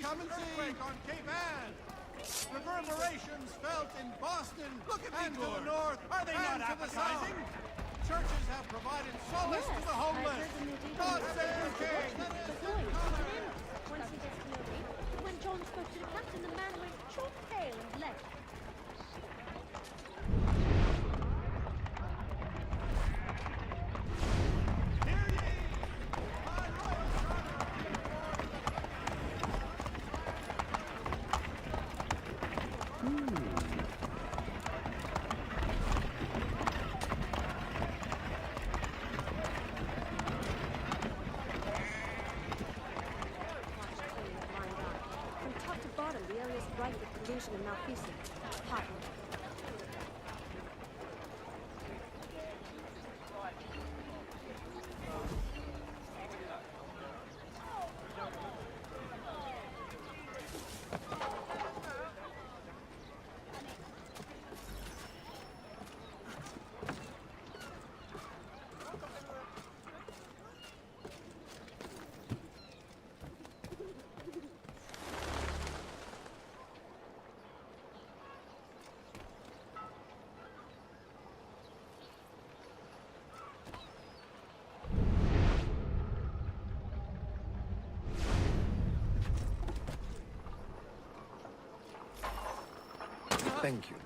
come and see. Earthquake on Cape Ann. Reverberations felt in Boston. Look at and me, to the Lord. north. Are they and not to the appetizing? south. Churches have provided solace to the homeless. God save the king. But Lloyd wasn't in. Once he gets to know me, when John spoke to the captain, the man went chalk pale and left. Hear ye! My royal From top to bottom, the area is rife with pollution and malfeasance. Hot. Thank you.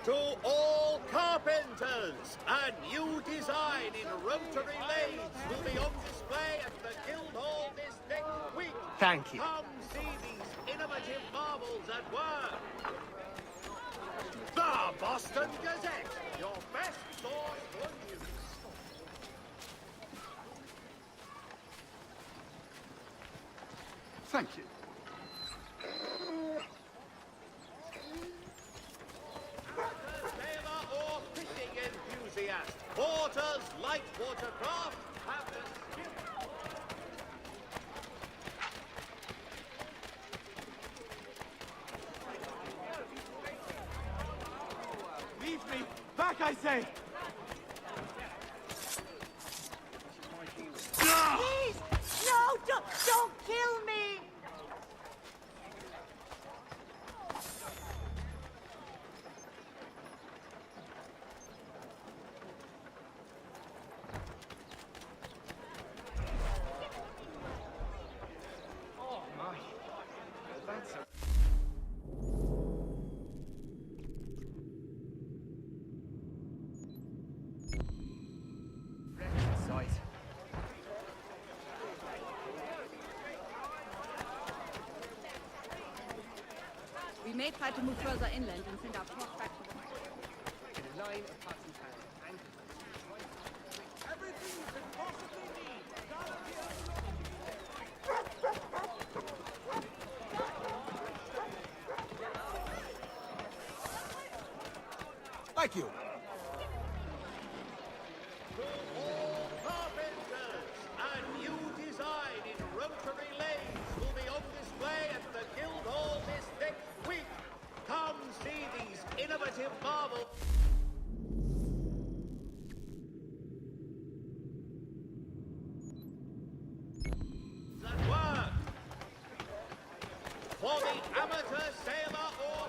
To all carpenters, a new design in rotary lathes will be on display at the Guildhall this next week. Thank you. Come see these innovative marvels at work. The Boston Gazette, your best source for news. Thank you. Sailor or fishing enthusiast, porters, light watercraft, have the skill. Leave me! Back, I say! Please! No! Don't kill me! Oh my. That's a... wretched sight. We may try to move further inland and send our force back to the mine. In a line of huts and towns, anchored. Everything you could possibly need! Thank you. To all carpenters, a new design in rotary lathes will be on display at the Guildhall this next week. Come see these innovative novel. That work for the amateur sailor or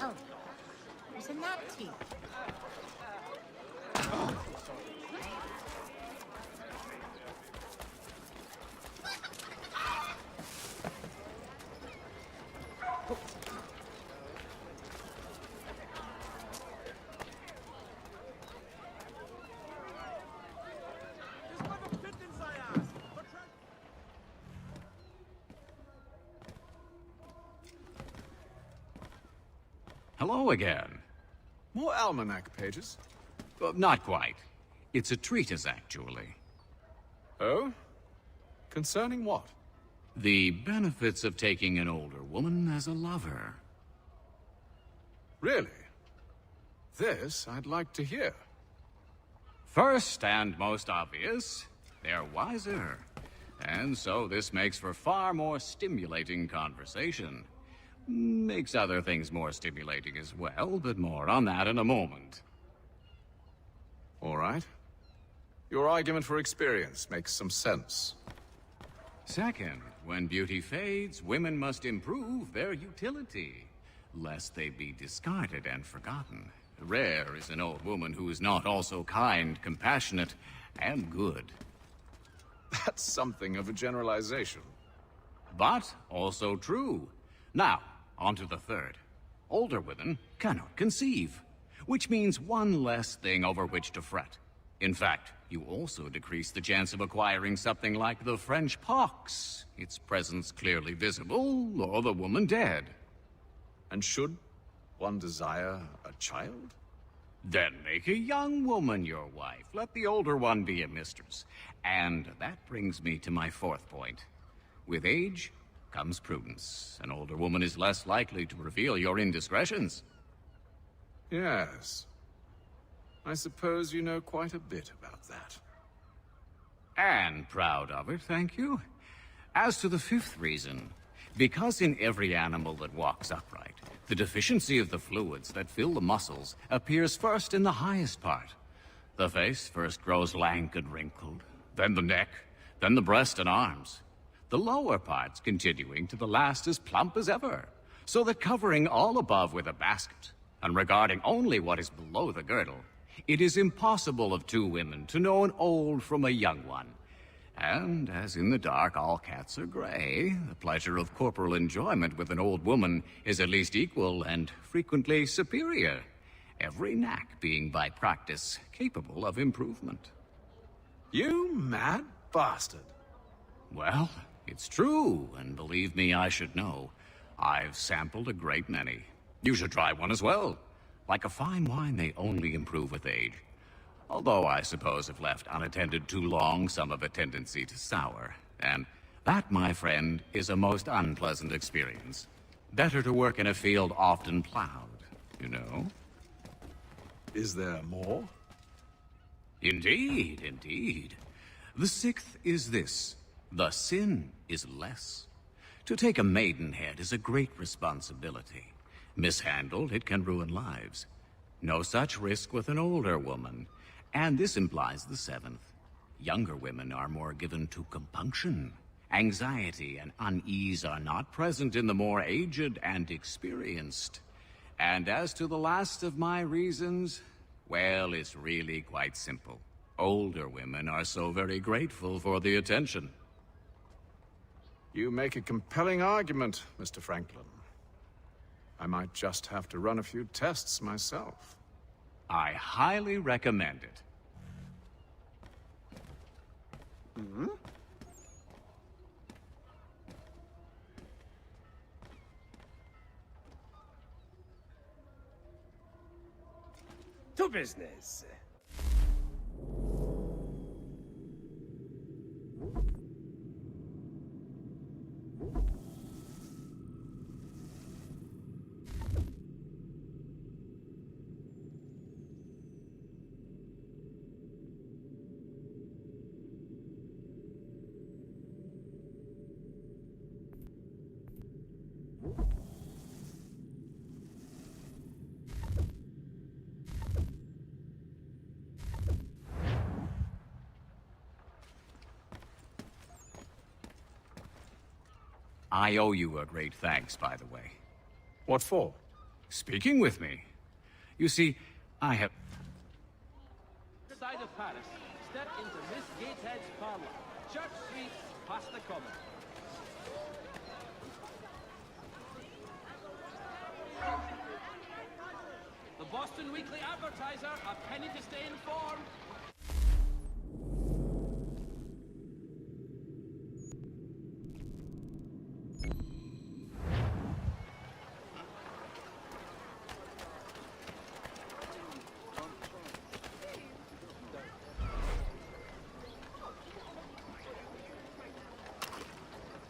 Oh, isn't that tea? Hello again. More almanac pages? Not quite. It's a treatise, actually. Oh? Concerning what? The benefits of taking an older woman as a lover. Really? This I'd like to hear. First and most obvious, they're wiser. And so this makes for far more stimulating conversation. Makes other things more stimulating as well, but more on that in a moment. All right. Your argument for experience makes some sense. Second, when beauty fades, women must improve their utility, lest they be discarded and forgotten. Rare is an old woman who is not also kind, compassionate, and good. That's something of a generalization. But also true. Now, on to the third. Older women cannot conceive, which means one less thing over which to fret. In fact, you also decrease the chance of acquiring something like the French pox, its presence clearly visible, or the woman dead. And should one desire a child? Then make a young woman your wife. Let the older one be a mistress. And that brings me to my fourth point. With age comes prudence. An older woman is less likely to reveal your indiscretions. Yes. I suppose you know quite a bit about that. And proud of it, thank you. As to the fifth reason, because in every animal that walks upright, the deficiency of the fluids that fill the muscles appears first in the highest part. The face first grows lank and wrinkled, then the neck, then the breast and arms. The lower parts continuing to the last as plump as ever, so that covering all above with a basket, and regarding only what is below the girdle, it is impossible of two women to know an old from a young one. And as in the dark all cats are gray, the pleasure of corporal enjoyment with an old woman is at least equal and frequently superior, every knack being by practice capable of improvement. You mad bastard. Well, it's true, and believe me, I should know. I've sampled a great many. You should try one as well. Like a fine wine, they only improve with age. Although I suppose if left unattended too long, some have a tendency to sour. And that, my friend, is a most unpleasant experience. Better to work in a field often plowed, you know? Is there more? Indeed, indeed. The sixth is this. The sin is less. To take a maidenhead is a great responsibility. Mishandled, it can ruin lives. No such risk with an older woman. And this implies the seventh. Younger women are more given to compunction. Anxiety and unease are not present in the more aged and experienced. And as to the last of my reasons, well, it's really quite simple. Older women are so very grateful for the attention. You make a compelling argument, Mr. Franklin. I might just have to run a few tests myself. I highly recommend it. To business. I owe you a great thanks, by the way. What for? Speaking with me. You see, I have... Side of Paris, step into Miss Gatehead's parlor. Church Street, past the common. The Boston Weekly Advertiser, a penny to stay informed.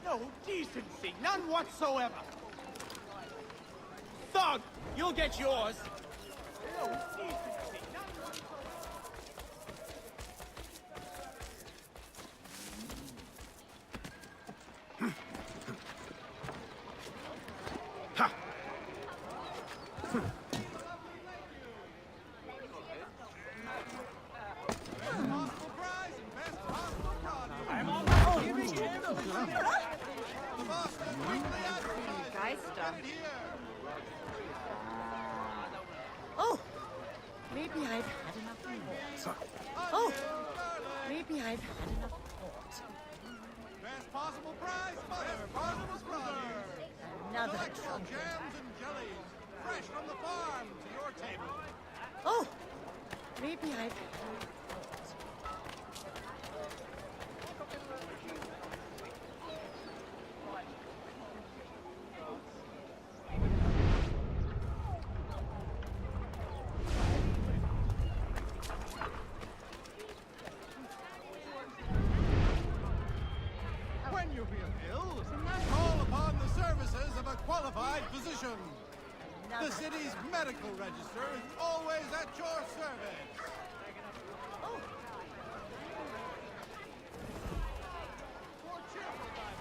No decency, none whatsoever. Thug, you'll get yours. No decency, none whatsoever. Oh, maybe I've had enough port. Oh, maybe I've had enough port. Best possible price, mother. Possible price. Another Delectable trumpet. jams and jellies, fresh from the farm to your table. Oh, maybe I've had enough port. When you feel ill, call upon the services of a qualified physician. The city's medical register is always at your service.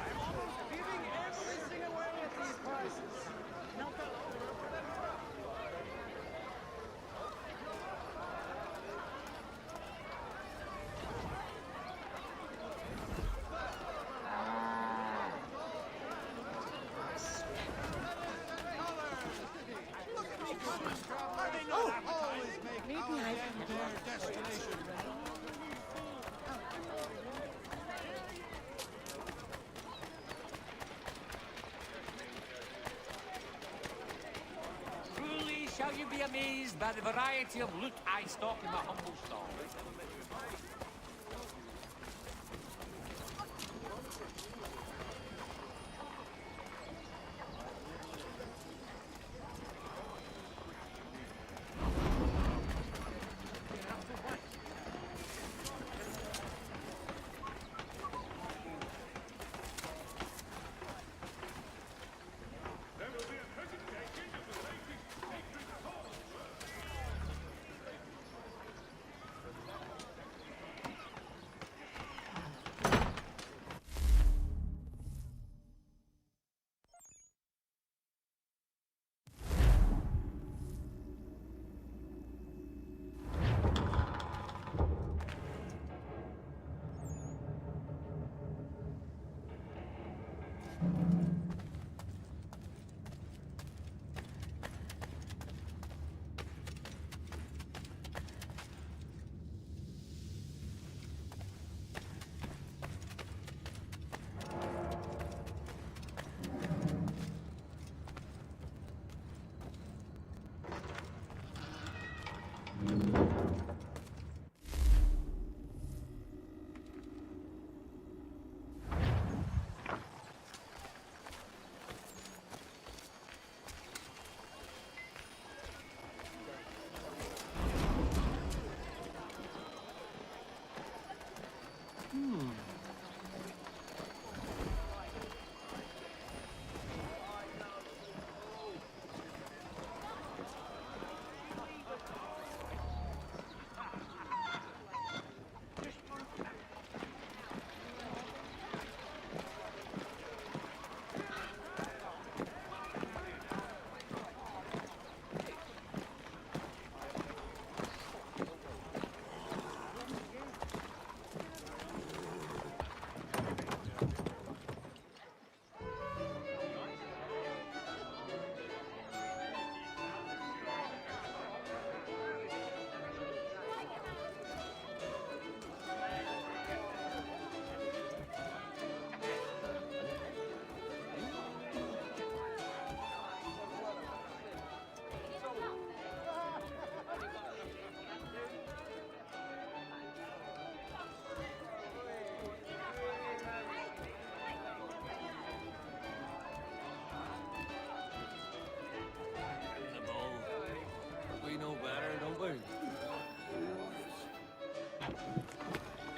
I'm almost giving everything away at these prices. Maybe I've had enough Destination. Truly shall you be amazed by the variety of loot I stock in my humble stall.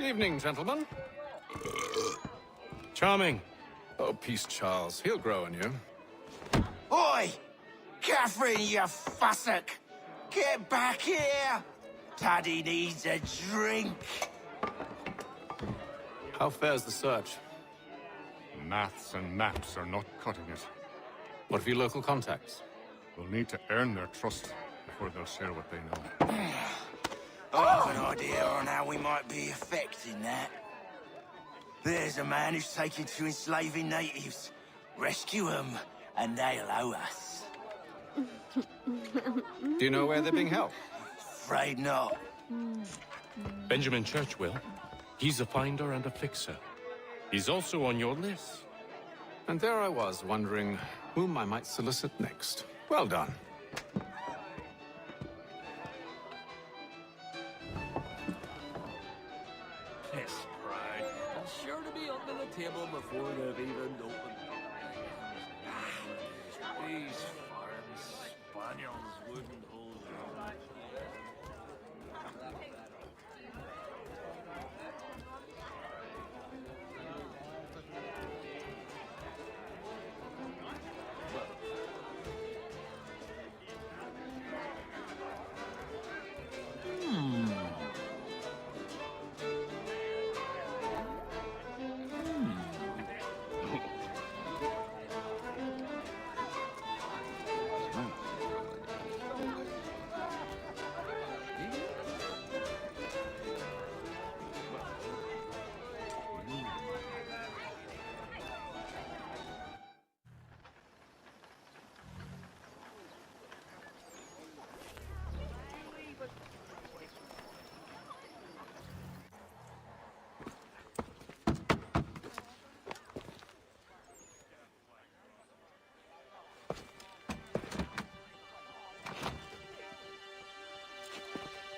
Evening, gentlemen. Charming. Oh, peace, Charles. He'll grow on you. Oi! Catherine, you fussock! Get back here! Daddy needs a drink. How fares the search? Maths and maps are not cutting it. What of your local contacts? We'll need to earn their trust before they'll share what they know. I have an idea on how we might be affecting that. There's a man who's taken to enslaving natives. Rescue them, and they'll owe us. Do you know where they're being held? Afraid not. Benjamin Church will. He's a finder and a fixer. He's also on your list. And there I was, wondering whom I might solicit next. Well done. Piss pride. I'm sure to be under the table before they've even opened. These foreign Spaniels wouldn't hold out.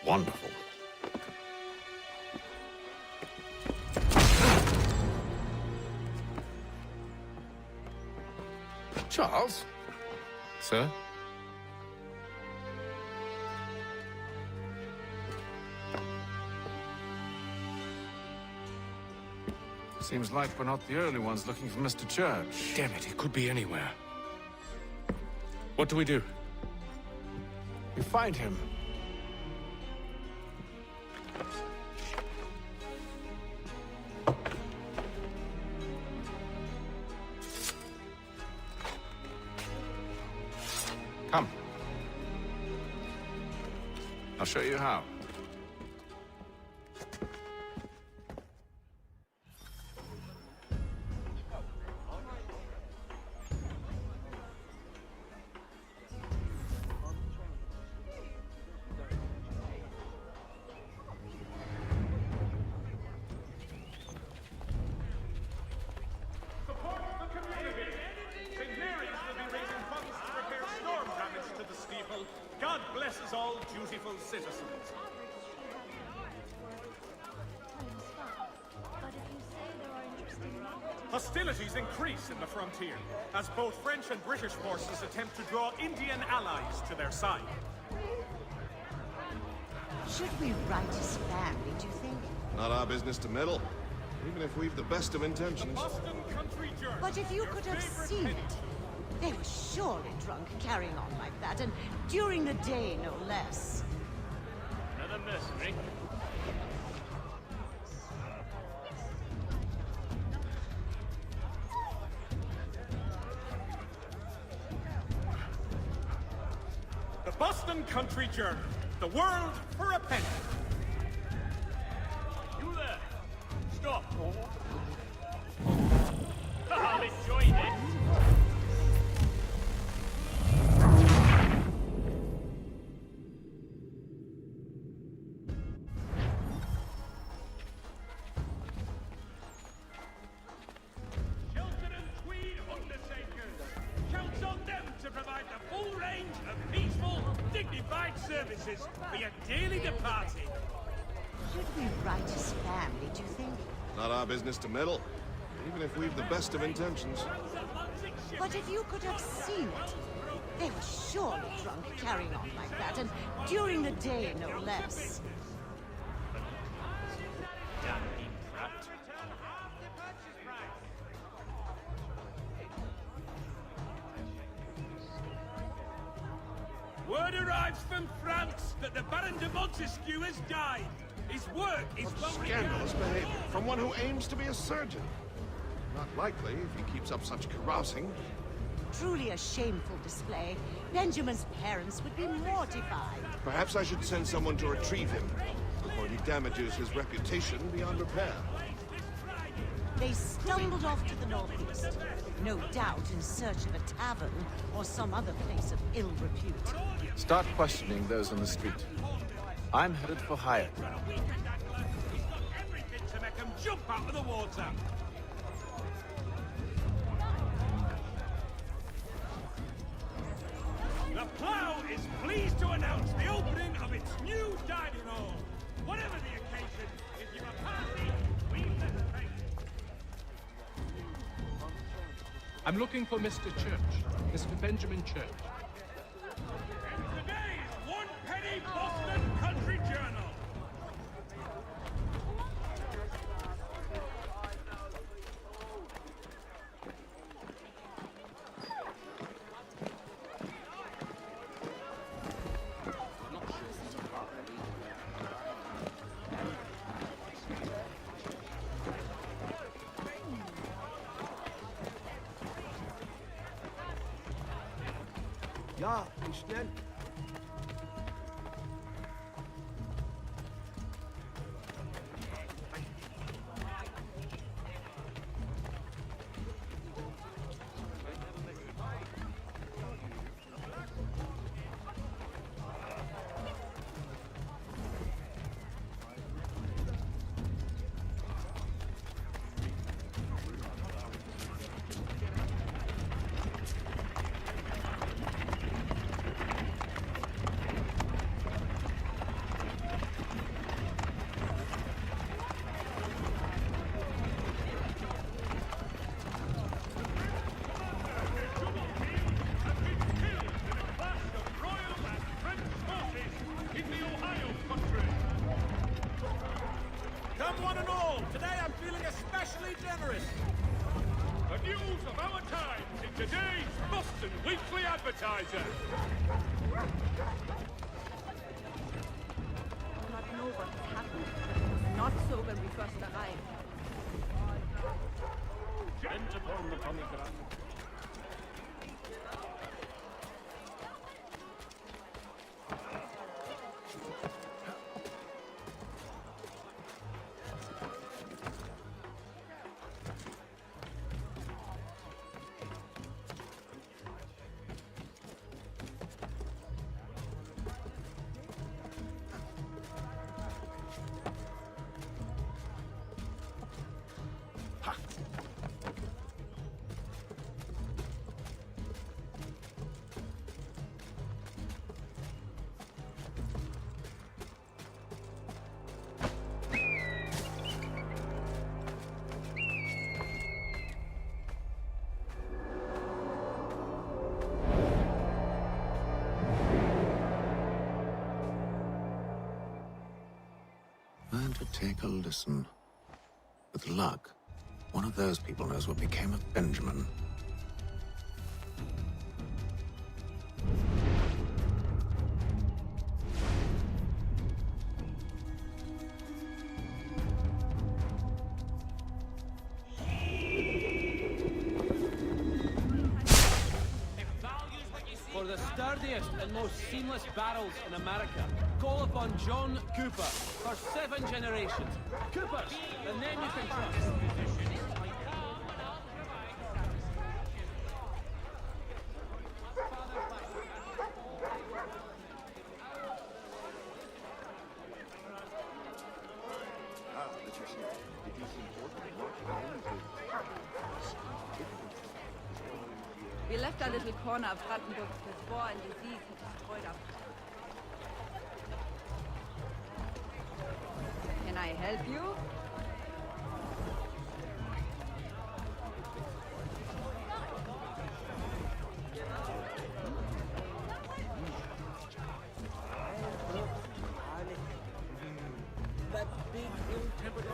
Wonderful. Charles? Sir? Seems like we're not the only ones looking for Mr. Church. Damn it, he could be anywhere. What do we do? We find him. Come. I'll show you how. God blesses all dutiful citizens. But if you say there are interesting markets... Hostilities increase in the frontier, as both French and British forces attempt to draw Indian allies to their side. Should we write his family, do you think? Not our business to meddle, even if we've the best of intentions. Boston Country Journal. But if you your could have favorite seen penny. it, they were surely drunk carrying on like that, and during the day, no less. Another mercenary. The Boston Country Journal. The world for a penny. You there! Stop! I'll enjoy it! Shelton and Tweed Undertakers. Counts on them to provide the full range of peaceful, dignified services for your dearly departed. Should we write his family, do you think? Not our business to meddle, even if we've the best of intentions. But if you could have seen it, they were surely drunk carrying on like that, and during the day, no less. Damn Word arrives from France that the Baron de Montesquieu has died. His work is well Scandalous behavior from one who aims to be a surgeon. Not likely if he keeps up such carousing. Truly a shameful display. Benjamin's parents would be mortified. Perhaps I should send someone to retrieve him before he damages his reputation beyond repair. They stumbled off to the northeast, no doubt in search of a tavern or some other place of ill repute. Start questioning those on the street. I'm headed for higher ground. Everything to make him jump out of the water. The Plough is pleased to announce the opening of its new dining hall. Whatever the occasion, if you're a party, we entertain. I'm looking for Mr. Church, Mr. Benjamin Church. Today's One Penny Boston Country Journal. Ja, nicht schnell. Come one and all, today I'm feeling especially generous. The news of our times in today's Boston Weekly Advertiser. I do not know what has happened. It was not so when we first arrived. Bent upon the pomegranate. Learn to take a listen. With luck, one of those people knows what became of Benjamin. For the sturdiest and most seamless barrels in America, call upon John Cooper for 7 generations. Coopers, the name you can trust. We left our little corner of Brandenburg because war and disease had destroyed our... Can I help you?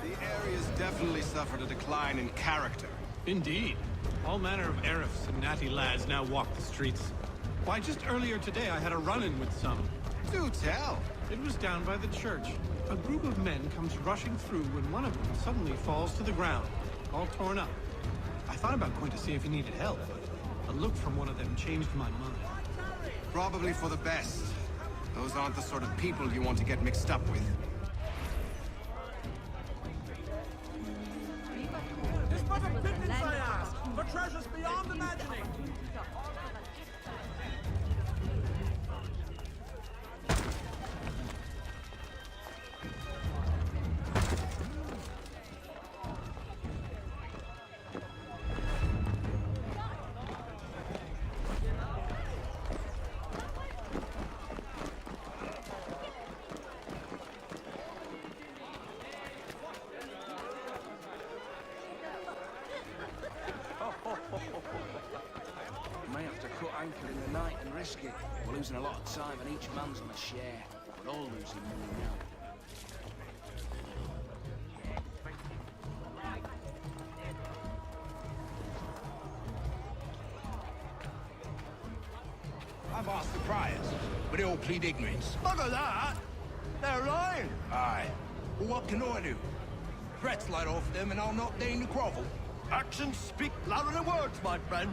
The area's definitely suffered a decline in character. Indeed. All manner of Arifs and natty lads now walk the streets. Why, just earlier today I had a run-in with some. Do tell. It was down by the church. A group of men comes rushing through when one of them suddenly falls to the ground, all torn up. I thought about going to see if he needed help, but a look from one of them changed my mind. Probably for the best. Those aren't the sort of people you want to get mixed up with. This was a pittance, I ask, for treasures beyond imagining. May have to cut anchor in the night and risk it. We're losing a lot of time and each man's on a share. We're all losing money now. I've asked the criers, but they all plead ignorance. Bugger that! They're lying! Aye. Well, what can I do? Threats light off them and I'll not deign to grovel. Actions speak louder than words, my friend.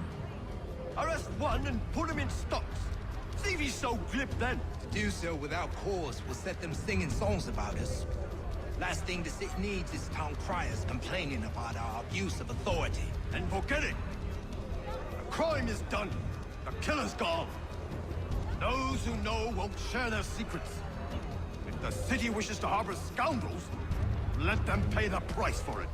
Arrest one and put him in stocks. See if he's so glib then. To do so without cause will set them singing songs about us. Last thing the city needs is town criers complaining about our abuse of authority. And forget it. The crime is done. The killer's gone. Those who know won't share their secrets. If the city wishes to harbor scoundrels, let them pay the price for it.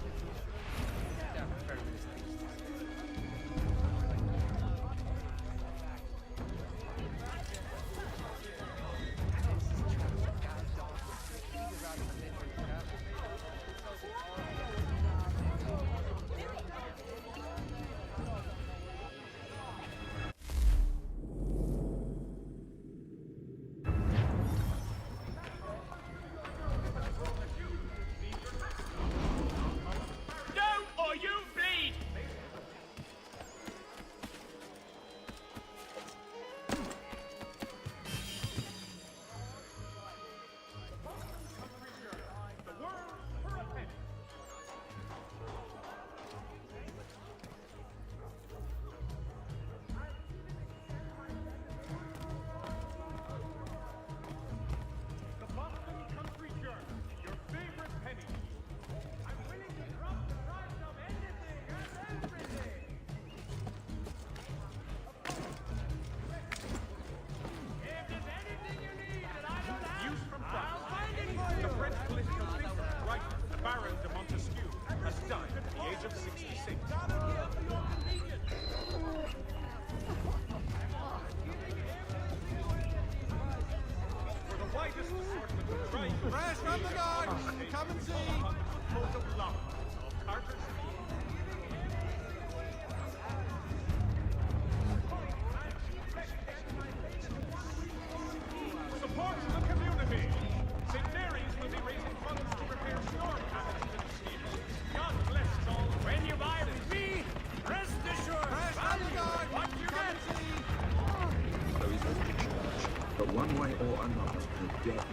Fresh from the garden! Come and see! Support to the community! St. Mary's will be raising funds to repair storm damage to the city. God bless all. When you buy with me, rest assured. Fresh from the garden! What you Come get? and see! There is no church, but one way or another, the debt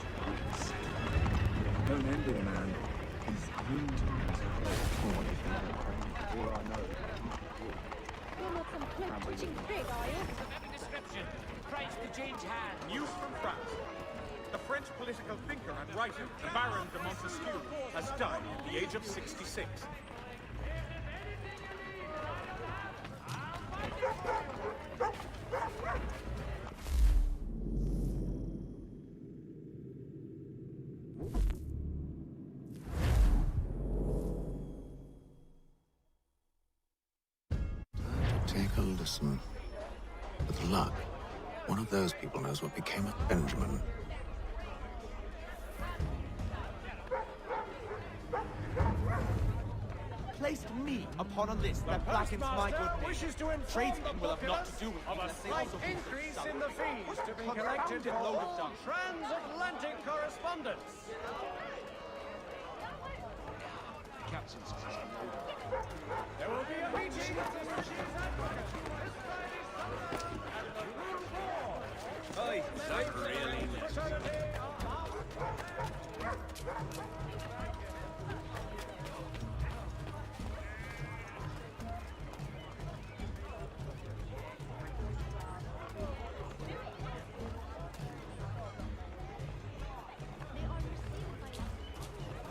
is. Don't end it, man. These green times are all I know. You're not some cloak twitching pig, are you? Description. Price to change hands. News from France. The French political thinker and writer, the Baron de Montesquieu, has died at the age of 66. Take a listen. With luck, one of those people knows what became of Benjamin. Placed me upon a list that blackens my good name. Wishes to inform Tradesmen will have naught to do with of me a unless they slight also increase in the fees to be collected for all transatlantic correspondence. Captain's There will be a meeting of the Chiefs Advocate this Friday summer at the Room 4. Oi, that really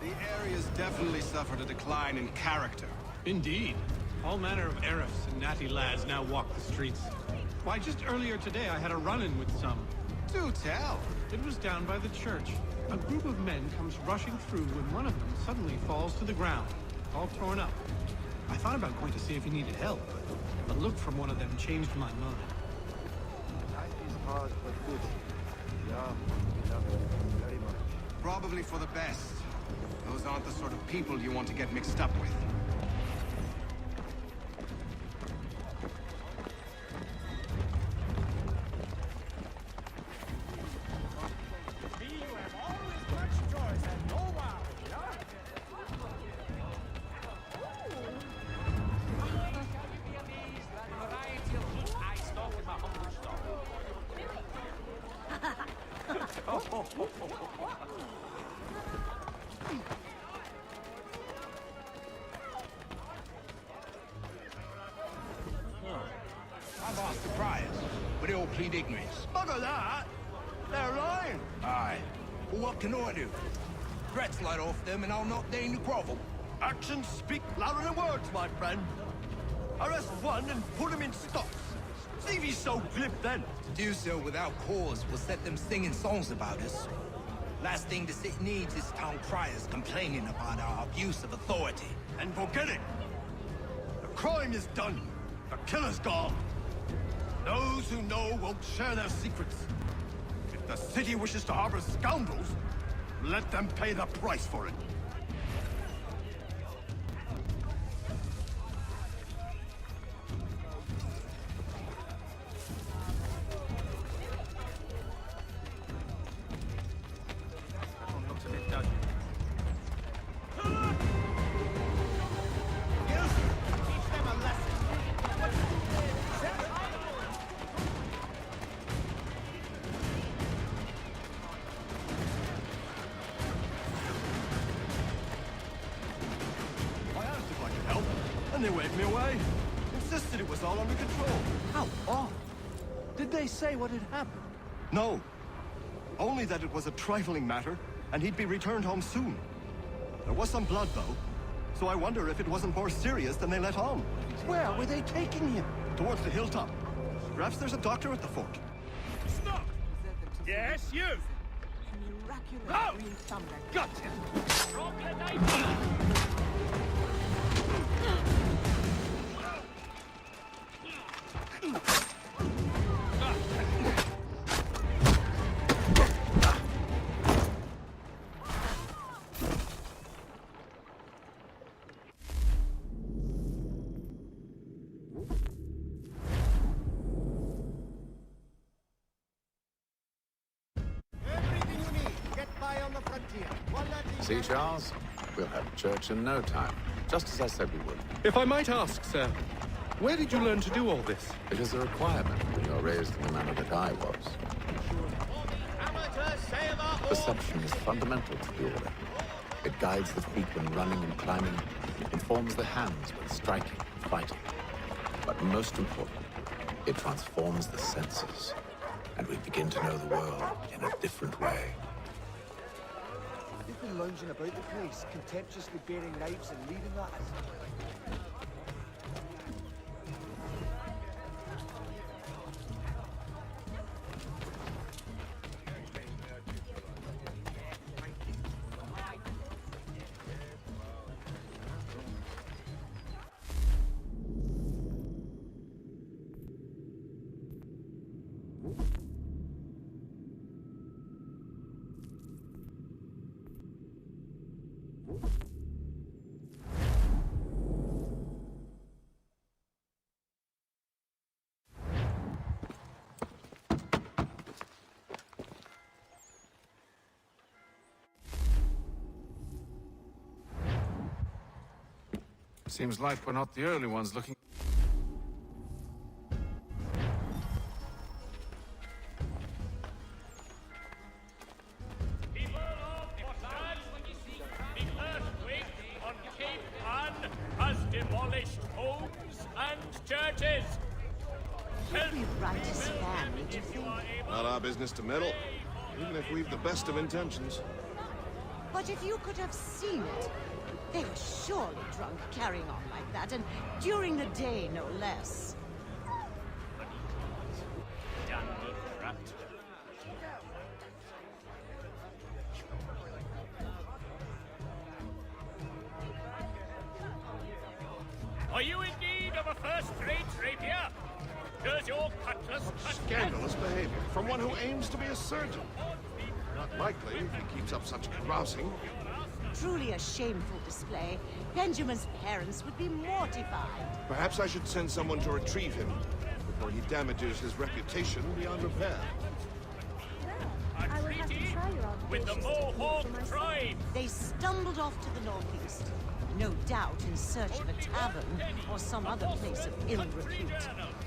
The area's definitely suffered a decline in character. Indeed. All manner of Arifs and natty lads now walk the streets. Why, just earlier today I had a run-in with some. Do tell. It was down by the church. A group of men comes rushing through when one of them suddenly falls to the ground, all torn up. I thought about going to see if he needed help, but a look from one of them changed my mind. Life is hard but good. Yeah, we love it very much. Probably for the best. Those aren't the sort of people you want to get mixed up with. Me, you have always much choice and no wow, yeah? I've asked the priors, but they all plead ignorance. Bugger that! They're lying! Aye. Well, what can I do? Threats light off them and I'll not deign to grovel. Actions speak louder than words, my friend. Arrest one and put him in stocks. See if he's so glib then. To do so without cause will set them singing songs about us. Last thing the city needs is town criers complaining about our abuse of authority. And forget it. The crime is done. The killer's gone. Those who know won't share their secrets. If the city wishes to harbor scoundrels, let them pay the price for it. Looks a bit dodgy. Teach them a lesson. I asked if I could help, and they waved me away. Insisted it was all under control. How odd. Did they say what had happened? No. Only that it was a trifling matter, and he'd be returned home soon. There was some blood, though, so I wonder if it wasn't more serious than they let on. Where were they taking him? Towards the hilltop. Perhaps there's a doctor at the fort. Stop! Yes, you! Miraculous Oh! green thunder. Gotcha! Everything you need. Get by on the frontier. One at each See, Charles? We'll have church in no time, just as I said we would. If I might ask, sir, where did you learn to do all this? It is a requirement when you're raised in the manner that I was. Amateur sailor Perception is fundamental to the order. It guides the feet when running and climbing, informs the hands when striking and fighting. But most important, it transforms the senses, and we begin to know the world in a different way. They've been lounging about the place, contemptuously bearing knives and leaving that as... Seems like we're not the only ones looking... Would we right as family, do you think? Not our business to meddle, even if we've the best of intentions. But if you could have seen it, they were surely drunk carrying on like that, and during the day, no less. Are you in need of a first-rate rapier? Does your cutlass cut... Scandalous behavior from one who aims to be a surgeon. Not likely if he keeps up such carousing. Truly a shameful display. Benjamin's parents would be mortified. Perhaps I should send someone to retrieve him before he damages his reputation beyond repair. I will have to try your with the Mohawk tribe. They stumbled off to the northeast, no doubt in search of a tavern or some other place of ill repute.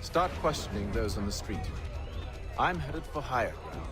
Start questioning those on the street. I'm headed for higher ground.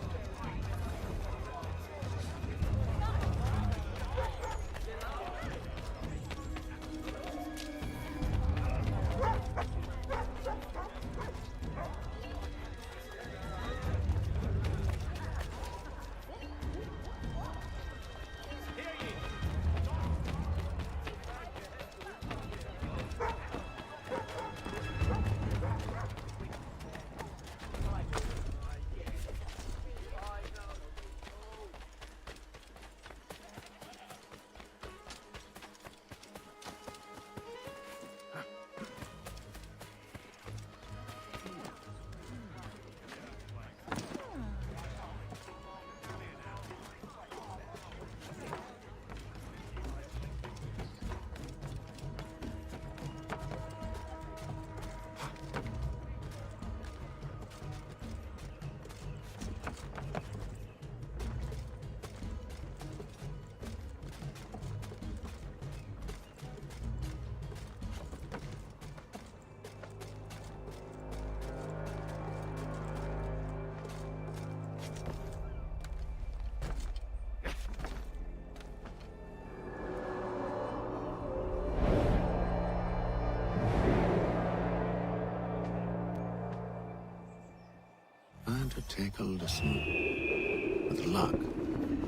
To take a listen. With luck,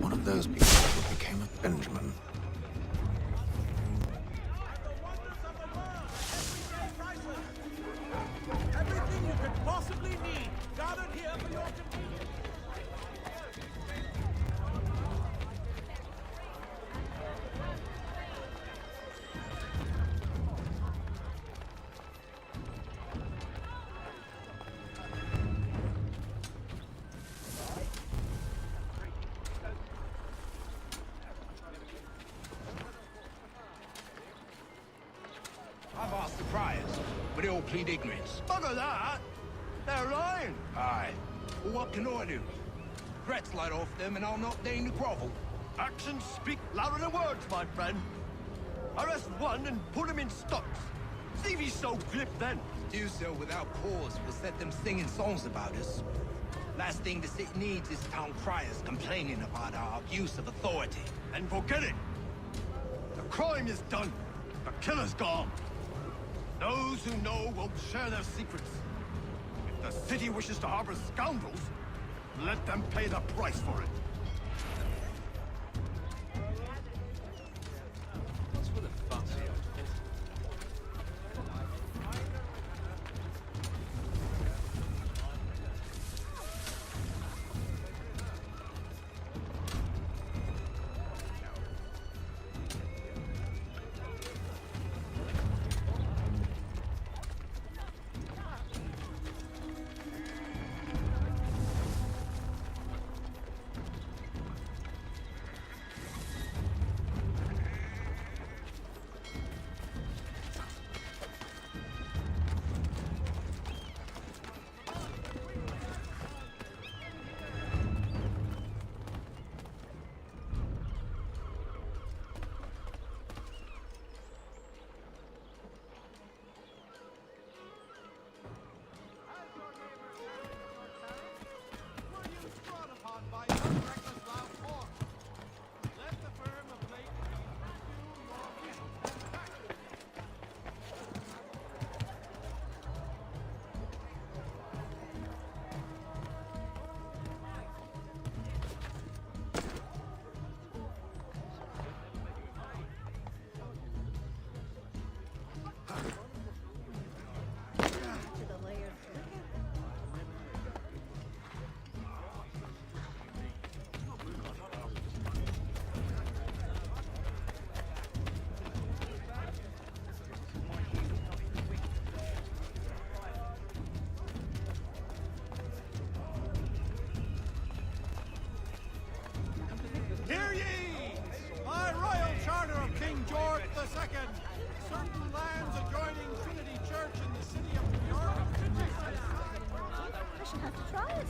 one of those people became a Benjamin. Everything you could possibly need, gathered here for your convenience. I've asked the friars, but they all plead ignorance. Bugger that! They're lying! Aye. Well, what can I do? Threats light off them and I'll not deign to grovel. Actions speak louder than words, my friend. Arrest one and put him in stocks. See if he's so glib then. Do so without cause will set them singing songs about us. Last thing the city needs is town criers complaining about our abuse of authority. And forget it. The crime is done. The killer's gone. Those who know won't share their secrets. If the city wishes to harbor scoundrels, let them pay the price for it. What's with a fancy outfit? George II. Certain lands adjoining Trinity Church in the city of New York. I should have to try it.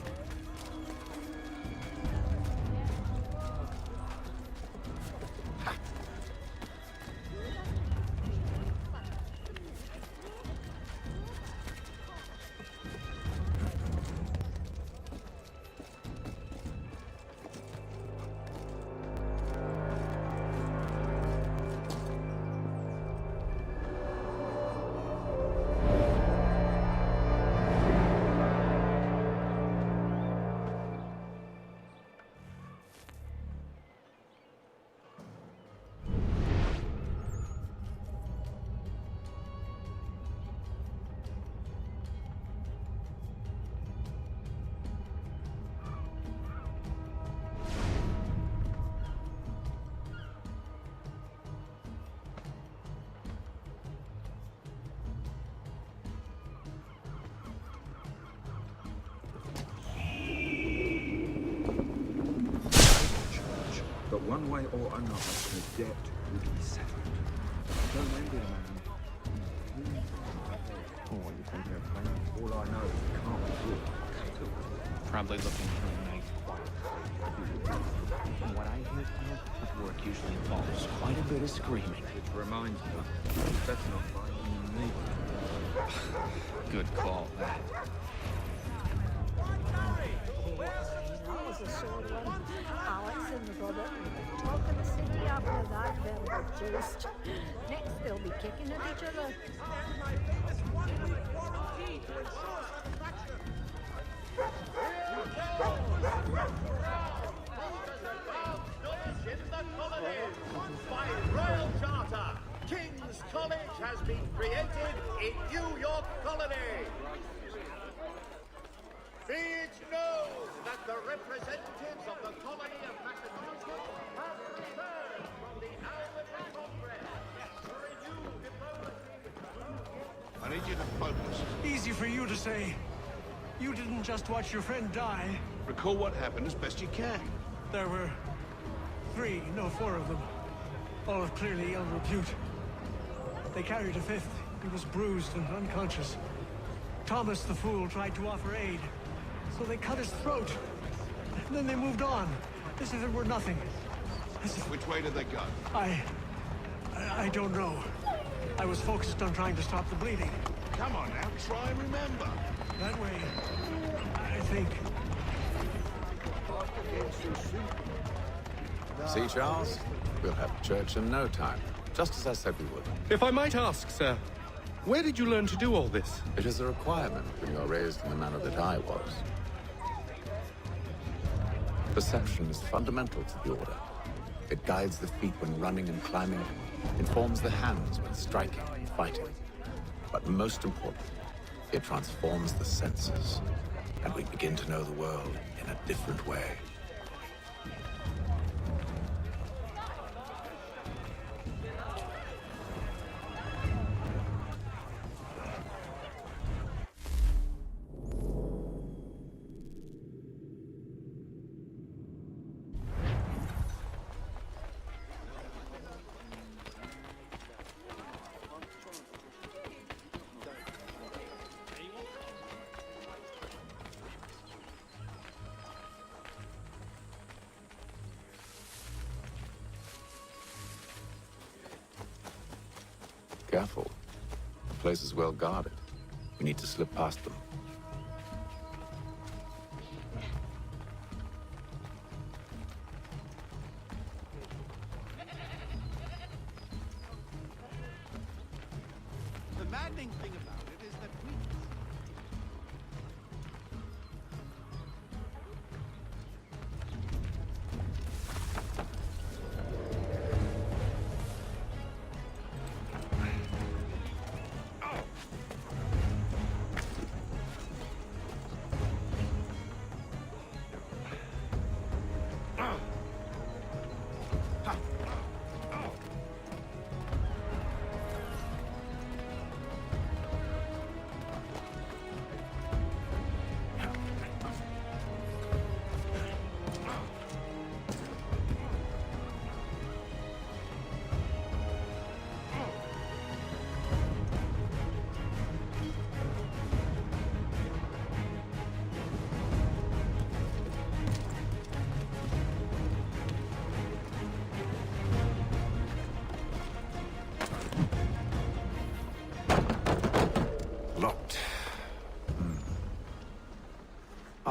But one way or another, the debt will be settled. Don't end it, man. Oh, what do you think they're playing? All I know is it can't be good. Probably looking for a nice quiet place. From what I hear, Phil, work usually involves quite a bit of screaming. Which reminds me, that's not finding me. Good call, that. That was a short one. Alex and the brother talk of the city after that verbal just. Next they'll be kicking at each other. By royal charter, King's College has been created in New York Colony. Be it known that the representatives of the colony of Massachusetts have returned from the Albury Congress to renew diplomacy. I need you to focus. Easy for you to say. You didn't just watch your friend die. Recall what happened as best you can. There were 4 of them. All of clearly ill repute. They carried a fifth. He was bruised and unconscious. Thomas the Fool tried to offer aid, so they cut his throat. And then they moved on, as if it were nothing. Which way did they go? I don't know. I was focused on trying to stop the bleeding. Come on now, try and remember. That way, I think. See, Charles? We'll have church in no time, just as I said we would. If I might ask, sir, where did you learn to do all this? It is a requirement when you're raised in the manner that I was. Perception is fundamental to the order. It guides the feet when running and climbing, informs the hands when striking and fighting. But most important, it transforms the senses, and we begin to know the world in a different way. Careful. The place is well guarded. We need to slip past them. The maddening thing about it is that we...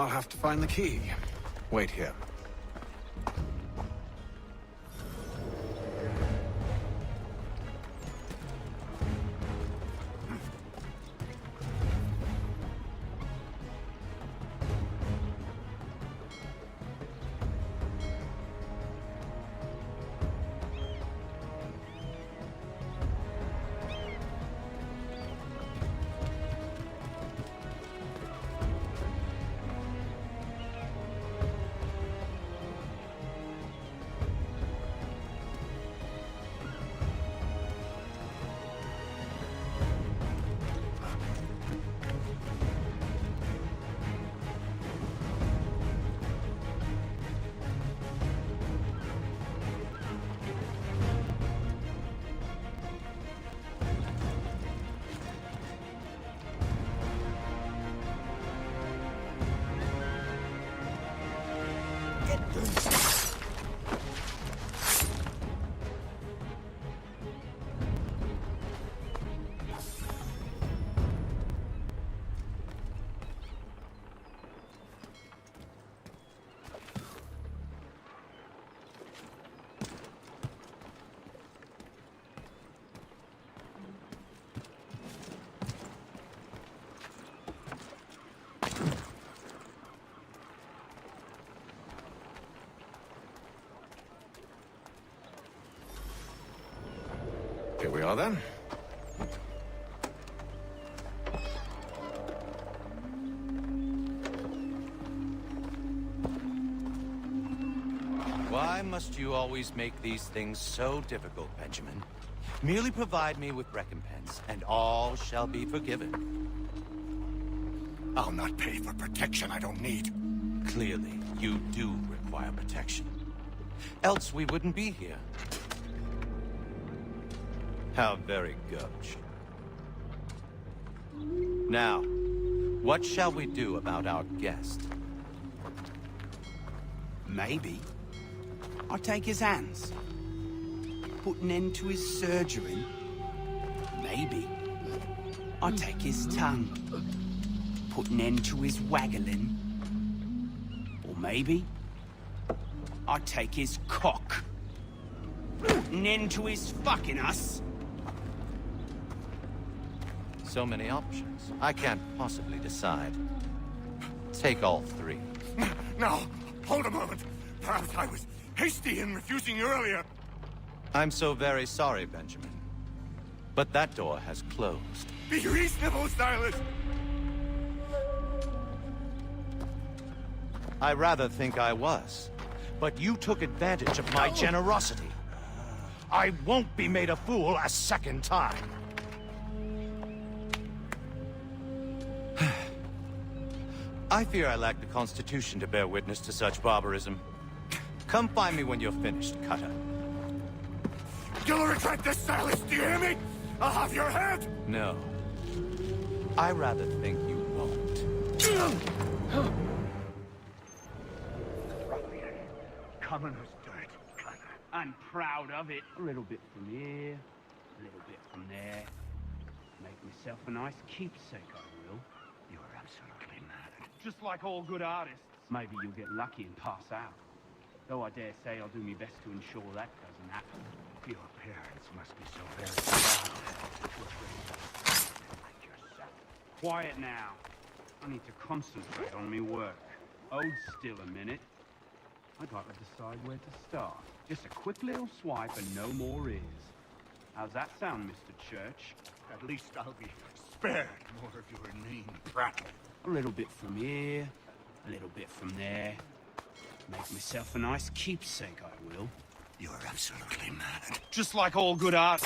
I'll have to find the key. Wait here. Here we are then. Why must you always make these things so difficult, Benjamin? Merely provide me with recompense, and all shall be forgiven. I'll not pay for protection I don't need. Clearly, you do require protection. Else we wouldn't be here. How very gauche. Now, what shall we do about our guest? Maybe I'll take his hands. Put an end to his surgery. Maybe I'll take his tongue. Put an end to his waggling. Or maybe I'll take his cock. Put an end to his fucking us. So many options. I can't possibly decide. Take all three. No, hold a moment. Perhaps I was hasty in refusing you earlier. I'm so very sorry, Benjamin. But that door has closed. Be reasonable, Silas. I rather think I was. But you took advantage of my generosity. I won't be made a fool a second time. I fear I lack the constitution to bear witness to such barbarism. Come find me when you're finished, Cutter. You'll regret this, Silas, do you hear me? I'll have your head! No. I rather think you won't. Commoner's dirt, Cutter. I'm proud of it. A little bit from here, a little bit from there. Make myself a nice keepsake, I will. You're absolutely mad. Just like all good artists. Maybe you'll get lucky and pass out. Though I dare say I'll do my best to ensure that doesn't happen. Your parents must be so very proud. Quiet now. I need to concentrate on me work. Hold still a minute. I'd like to decide where to start. Just a quick little swipe and no more is. How's that sound, Mr. Church? At least I'll be spared more of your inane prattle. A little bit from here, a little bit from there. Make myself a nice keepsake, I will. You're absolutely mad. Just like all good art.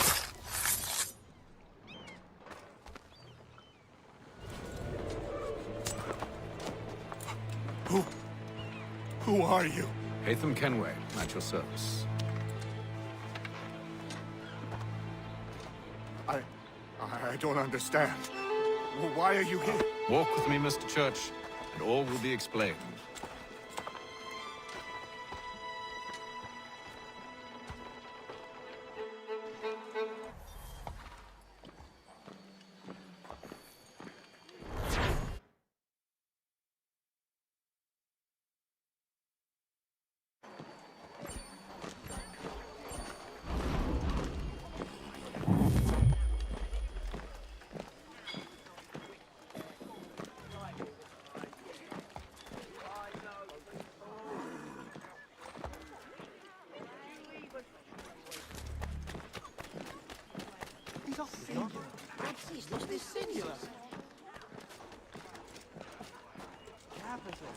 Who are you? Hatham Kenway, at your service. I don't understand. Why are you here? Walk with me, Mr. Church, and all will be explained. Jeez, look at this singular. Capital.